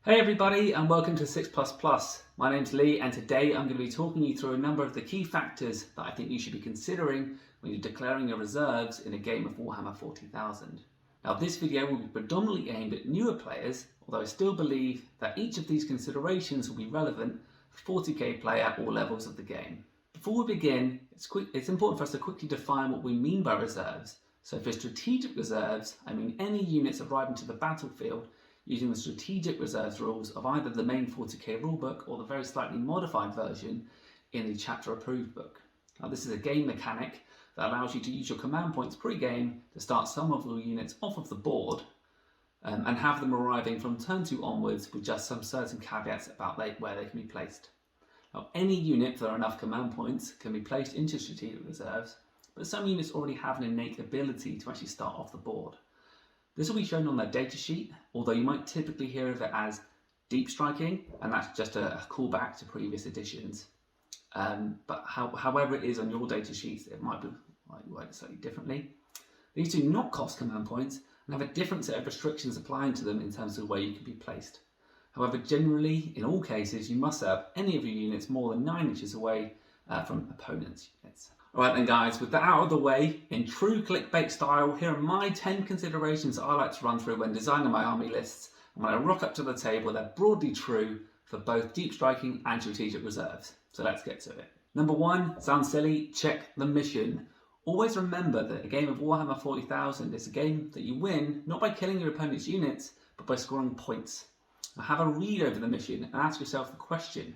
Hey everybody and welcome to 6 My name's Lee and today I'm going to be talking you through a number of the key factors that I think you should be considering when you're declaring your reserves in a game of Warhammer 40,000. Now this video will be predominantly aimed at newer players, although I still believe that each of these considerations will be relevant for 40k play at all levels of the game. Before we begin, it's important for us to quickly define what we mean by reserves. So for strategic reserves, I mean any units arriving to the battlefield using the strategic reserves rules of either the main 40k rulebook or the very slightly modified version in the chapter approved book. Now this is a game mechanic that allows you to use your command points pre-game to start some of your units off of the board and have them arriving from turn 2 onwards with just some certain caveats about where they can be placed. Now any unit for enough command points can be placed into strategic reserves, but some units already have an innate ability to actually start off the board. This will be shown on their datasheet, although you might typically hear of it as deep striking, and that's just a callback to previous editions. But however it is on your datasheets, it might be worded slightly differently. These do not cost command points and have a different set of restrictions applying to them in terms of where you can be placed. However, generally, in all cases, you must have any of your units more than 9 inches away from opponents' units. Alright then guys, with that out of the way, in true clickbait style, here are my 10 considerations I like to run through when designing my army lists, and when I rock up to the table they're broadly true for both deep striking and strategic reserves. So let's get to it. Number 1, sounds silly, check the mission. Always remember that a game of Warhammer 40,000 is a game that you win not by killing your opponent's units, but by scoring points. Now have a read over the mission and ask yourself the question,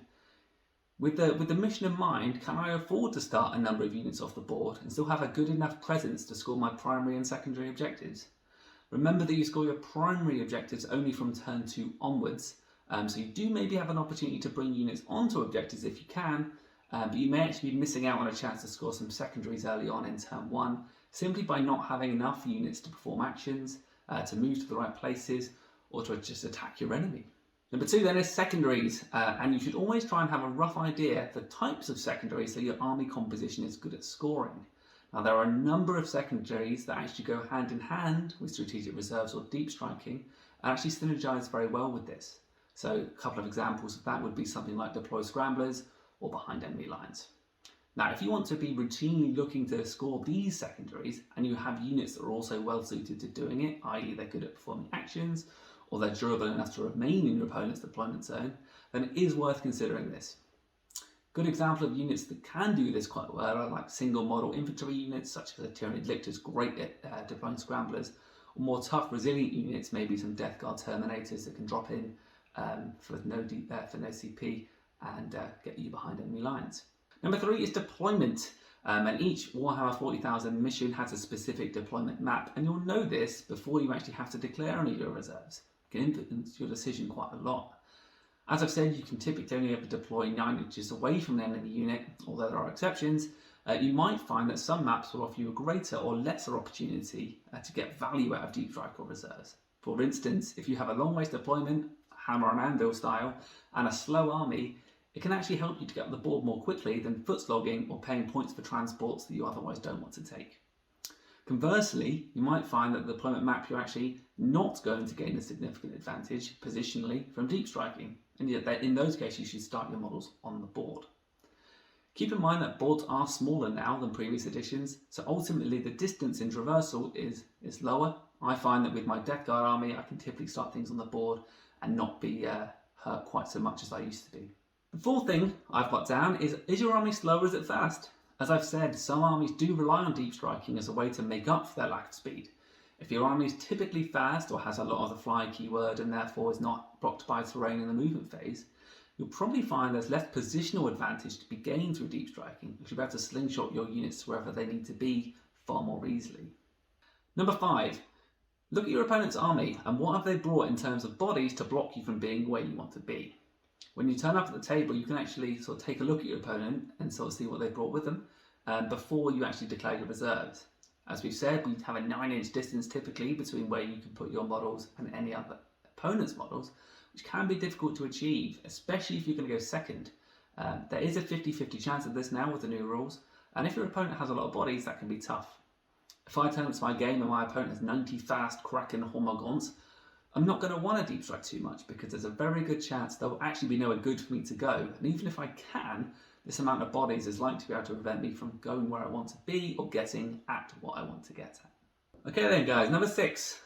with the mission in mind, can I afford to start a number of units off the board and still have a good enough presence to score my primary and secondary objectives? Remember that you score your primary objectives only from turn 2 onwards, so you do maybe have an opportunity to bring units onto objectives if you can, but you may actually be missing out on a chance to score some secondaries early on in turn 1, simply by not having enough units to perform actions, to move to the right places, or to just attack your enemy. Number 2 then is secondaries, and you should always try and have a rough idea the types of secondaries so your army composition is good at scoring. Now there are a number of secondaries that actually go hand in hand with strategic reserves or deep striking and actually synergize very well with this. So a couple of examples of that would be something like deploy scramblers or behind enemy lines. Now if you want to be routinely looking to score these secondaries and you have units that are also well suited to doing it, i.e. they're good at performing actions, or they're durable enough to remain in your opponent's deployment zone, then it is worth considering this. Good example of units that can do this quite well are like single model infantry units such as the Tyranid Lictors, great at deploying scramblers, or more tough resilient units, maybe some Death Guard Terminators that can drop in for no CP and get you behind enemy lines. Number 3 is deployment. And each Warhammer 40,000 mission has a specific deployment map, and you'll know this before you actually have to declare any of your reserves. It can influence your decision quite a lot. As I've said, you can typically only ever deploy 9 inches away from an enemy unit, although there are exceptions. You might find that some maps will offer you a greater or lesser opportunity to get value out of deep strike or reserves. For instance, if you have a long range deployment, hammer and anvil style, and a slow army, it can actually help you to get on the board more quickly than foot slogging or paying points for transports that you otherwise don't want to take. Conversely, you might find that the deployment map you're actually not going to gain a significant advantage positionally from deep striking, and yet in those cases you should start your models on the board. Keep in mind that boards are smaller now than previous editions, so ultimately the distance in traversal is lower. I find that with my Death Guard army I can typically start things on the board and not be hurt quite so much as I used to be. The 4th thing I've got down is your army slow or is it fast? As I've said, some armies do rely on deep striking as a way to make up for their lack of speed. If your army is typically fast or has a lot of the fly keyword and therefore is not blocked by terrain in the movement phase, you'll probably find there's less positional advantage to be gained through deep striking, because you'll be able to slingshot your units to wherever they need to be far more easily. Number 5, look at your opponent's army and what have they brought in terms of bodies to block you from being where you want to be. When you turn up at the table, you can actually sort of take a look at your opponent and sort of see what they brought with them before you actually declare your reserves. As we've said, we have a 9-inch distance typically between where you can put your models and any other opponent's models, which can be difficult to achieve, especially if you're going to go second. There is a 50-50 chance of this now with the new rules, and if your opponent has a lot of bodies, that can be tough. If I turn up to my game and my opponent has 90 fast Kraken Hormagaunts, I'm not going to want to deep strike too much because there's a very good chance there will actually be nowhere good for me to go. And even if I can, this amount of bodies is likely to be able to prevent me from going where I want to be or getting at what I want to get at. Okay then guys, number 6.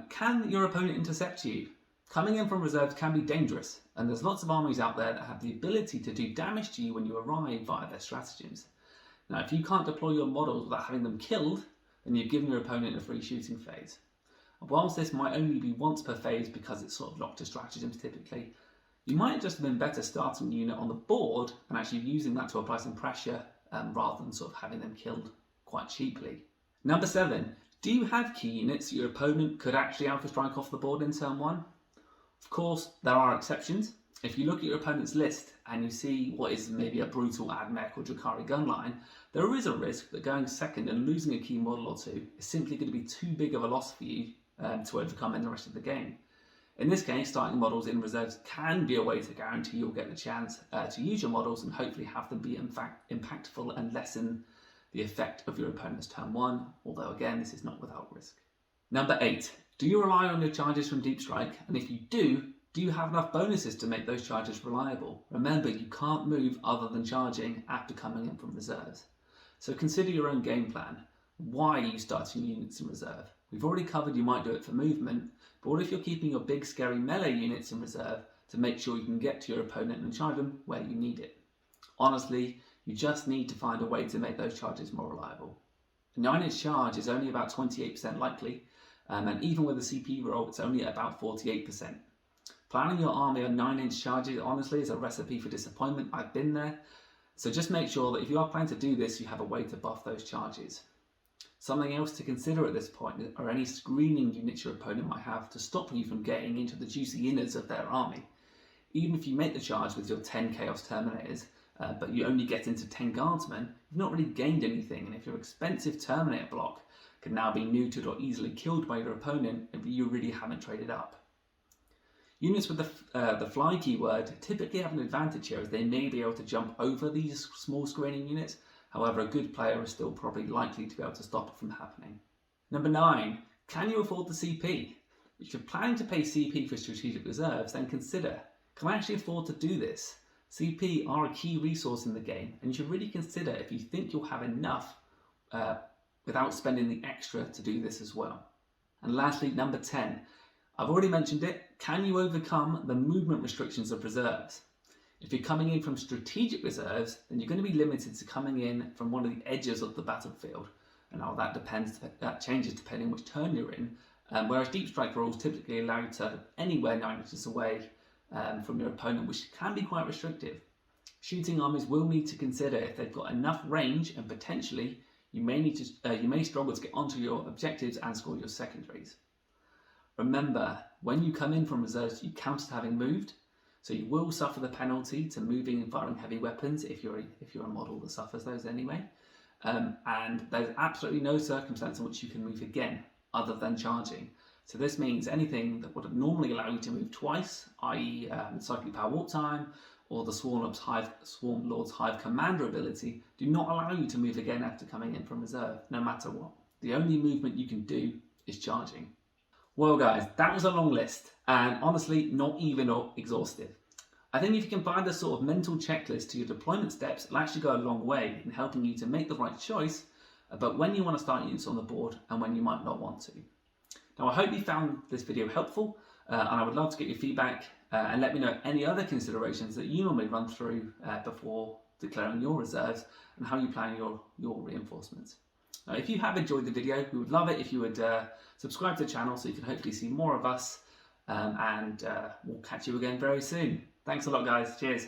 Can your opponent intercept you? Coming in from reserves can be dangerous, and there's lots of armies out there that have the ability to do damage to you when you arrive via their stratagems. Now, if you can't deploy your models without having them killed, then you've given your opponent a free shooting phase. And whilst this might only be once per phase because it's sort of locked to stratagems typically, you might just have been better starting a unit on the board and actually using that to apply some pressure rather than sort of having them killed quite cheaply. Number 7, do you have key units your opponent could actually alpha strike off the board in turn 1? Of course, there are exceptions. If you look at your opponent's list and you see what is maybe a brutal AdMech or Drakari gun line, there is a risk that going second and losing a key model or two is simply going to be too big of a loss for you to overcome in the rest of the game. In this case, starting models in reserves can be a way to guarantee you'll get the chance to use your models and hopefully have them be in fact impactful and lessen the effect of your opponent's turn 1, although again, this is not without risk. Number 8. Do you rely on your charges from deep strike? And if you do you have enough bonuses to make those charges reliable? Remember, you can't move other than charging after coming in from reserves. So consider your own game plan. Why are you starting units in reserve? We've already covered you might do it for movement, but what if you're keeping your big scary melee units in reserve to make sure you can get to your opponent and charge them where you need it? Honestly, you just need to find a way to make those charges more reliable. A 9-inch charge is only about 28% likely, and even with a CP roll, it's only at about 48%. Planning your army on 9-inch charges, honestly, is a recipe for disappointment. I've been there. So just make sure that if you are planning to do this, you have a way to buff those charges. Something else to consider at this point are any screening units your opponent might have to stop you from getting into the juicy innards of their army. Even if you make the charge with your 10 Chaos Terminators, but you only get into 10 Guardsmen, you've not really gained anything, and if your expensive Terminator block can now be neutered or easily killed by your opponent, you really haven't traded up. Units with the fly keyword typically have an advantage here as they may be able to jump over these small screening units. However, a good player is still probably likely to be able to stop it from happening. Number 9, can you afford the CP? If you're planning to pay CP for strategic reserves, then consider, can I actually afford to do this? CP are a key resource in the game, and you should really consider if you think you'll have enough without spending the extra to do this as well. And lastly, number 10, I've already mentioned it, can you overcome the movement restrictions of reserves? If you're coming in from strategic reserves, then you're going to be limited to coming in from one of the edges of the battlefield. And now that changes depending which turn you're in, whereas deep strike rules typically allow you to anywhere 9 inches away from your opponent, which can be quite restrictive. Shooting armies will need to consider if they've got enough range, and potentially you may struggle to get onto your objectives and score your secondaries. Remember, when you come in from reserves, you count as having moved, so you will suffer the penalty to moving and firing heavy weapons if you're a model that suffers those anyway. And there's absolutely no circumstance in which you can move again other than charging. So this means anything that would normally allow you to move twice, i.e. Cyclic Power Warp Time, or the Swarm Lord's Hive Commander ability, do not allow you to move again after coming in from reserve, no matter what. The only movement you can do is charging. Well guys, that was a long list, and honestly not even exhaustive. I think if you can find a sort of mental checklist to your deployment steps, it'll actually go a long way in helping you to make the right choice about when you want to start units on the board and when you might not want to. Now I hope you found this video helpful, and I would love to get your feedback and let me know any other considerations that you normally run through before declaring your reserves and how you plan your reinforcements. Now, if you have enjoyed the video, we would love it if you would subscribe to the channel so you can hopefully see more of us, and we'll catch you again very soon. Thanks a lot guys, cheers.